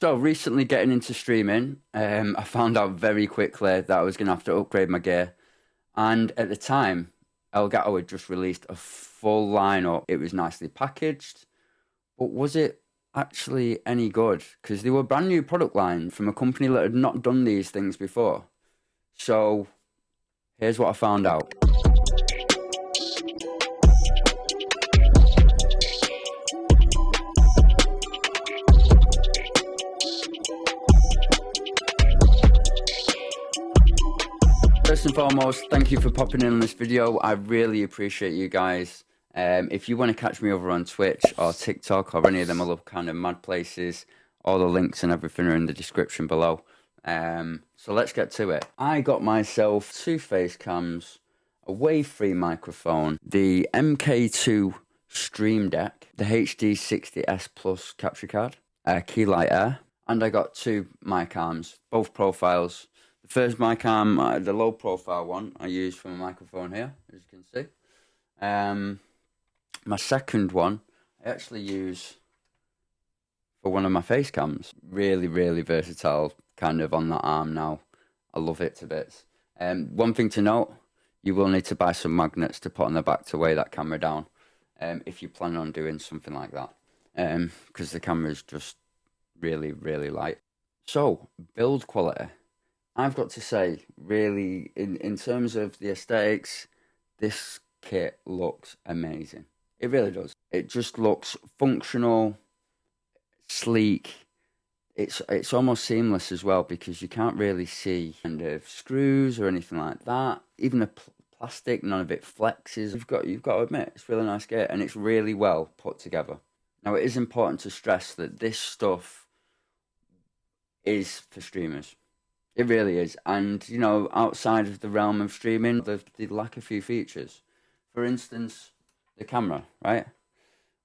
So recently getting into streaming, I found out very quickly that I was going to have to upgrade my gear. And at the time, Elgato had just released a full lineup. It was nicely packaged, but was it actually any good? Because they were brand new product line from a company that had not done these things before. So here's what I found out. First and foremost, thank you for popping in on this video. I really appreciate you guys. If you want to catch me over on Twitch or TikTok or any of them other kind of mad places, all the links and everything are in the description below. So let's get to it. I got myself two face cams, a wave free microphone, the MK2 Stream Deck, the HD60S Plus capture card, a Keylight Air, and I got two mic arms, both profiles. First mic arm, the low profile one, I use for my microphone here, as you can see. My second one, I actually use for one of my face cams. Really, really versatile, kind of on that arm now. I love it to bits. One thing to note, you will need to buy some magnets to put on the back to weigh that camera down, if you plan on doing something like that. Because the camera is just really, really light. So, build quality. I've got to say, really, in terms of the aesthetics, this kit looks amazing. It really does. It just looks functional, sleek. It's almost seamless as well because you can't really see kind of screws or anything like that. Even the plastic, none of it flexes. You've got to admit, it's a really nice kit and it's really well put together. Now, it is important to stress that this stuff is for streamers. It really is. And, you know, outside of the realm of streaming, they lack a few features. For instance, the camera, right?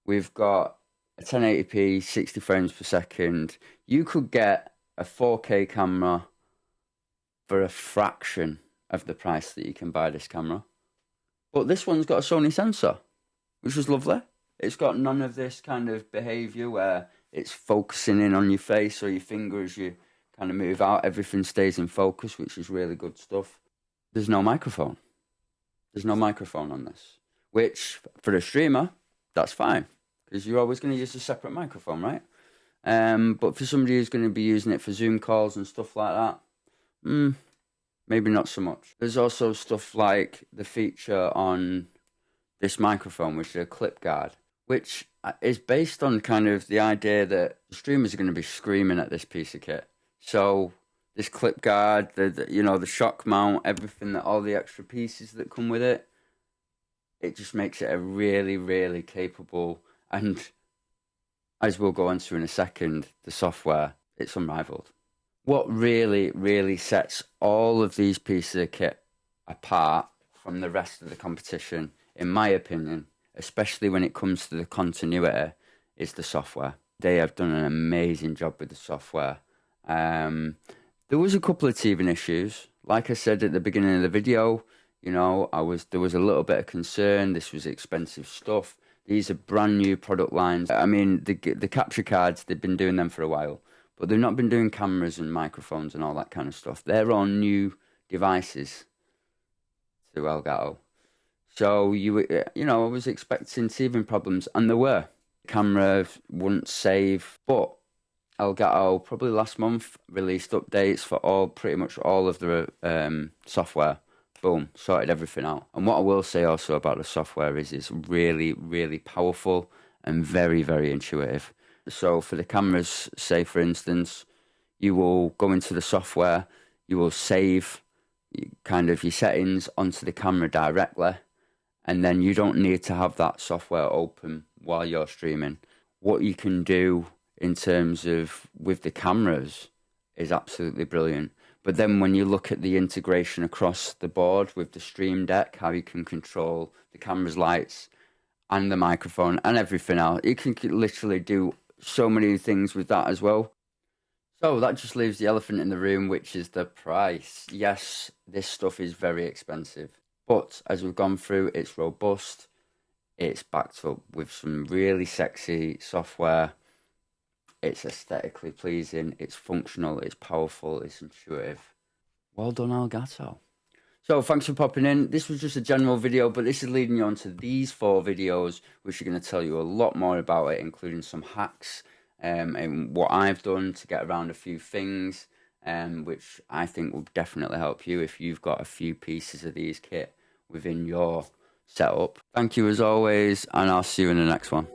We've got a 1080p, 60 frames per second. You could get a 4K camera for a fraction of the price that you can buy this camera. But this one's got a Sony sensor, which is lovely. It's got none of this kind of behavior where it's focusing in on your face or your finger as you kind of move out. Everything stays in focus, which is really good stuff. There's no microphone. There's no microphone on this, which for a streamer, that's fine because you're always going to use a separate microphone, right? But for somebody who's going to be using it for Zoom calls and stuff like that, maybe not so much. There's also stuff like the feature on this microphone, which is a clip guard, which is based on kind of the idea that streamers are going to be screaming at this piece of kit. So this clip guard, the shock mount, everything, all the extra pieces that come with it, it just makes it a really, really capable, and as we'll go into in a second, the software, it's unrivaled. What really, really sets all of these pieces of kit apart from the rest of the competition, in my opinion, especially when it comes to the continuity, is the software. They have done an amazing job with the software. There was a couple of teething issues. Like I said at the beginning of the video, you know, there was a little bit of concern. This was expensive stuff. These are brand new product lines. I mean, the capture cards, they've been doing them for a while, but they've not been doing cameras and microphones and all that kind of stuff. They're all new devices to Elgato. So I was expecting teething problems, and there were. Camera wouldn't save, but Elgato probably last month released updates for pretty much all of the software. Boom, sorted everything out. And what I will say also about the software is it's really, really powerful and very, very intuitive. So for the cameras, say for instance, you will go into the software, you will save kind of your settings onto the camera directly, and then you don't need to have that software open while you're streaming. What you can do in terms of with the cameras is absolutely brilliant. But then when you look at the integration across the board with the Stream Deck, how you can control the camera's lights and the microphone and everything else, you can literally do so many things with that as well. So that just leaves the elephant in the room, which is the price. Yes, this stuff is very expensive, but as we've gone through, it's robust. It's backed up with some really sexy software. it's aesthetically pleasing, it's functional, it's powerful, it's intuitive. Well done, Elgato. So thanks for popping in. This was just a general video, but this is leading you on to these 4 videos, which are going to tell you a lot more about it, including some hacks and what I've done to get around a few things, which I think will definitely help you if you've got a few pieces of these kit within your setup. Thank you as always, and I'll see you in the next one.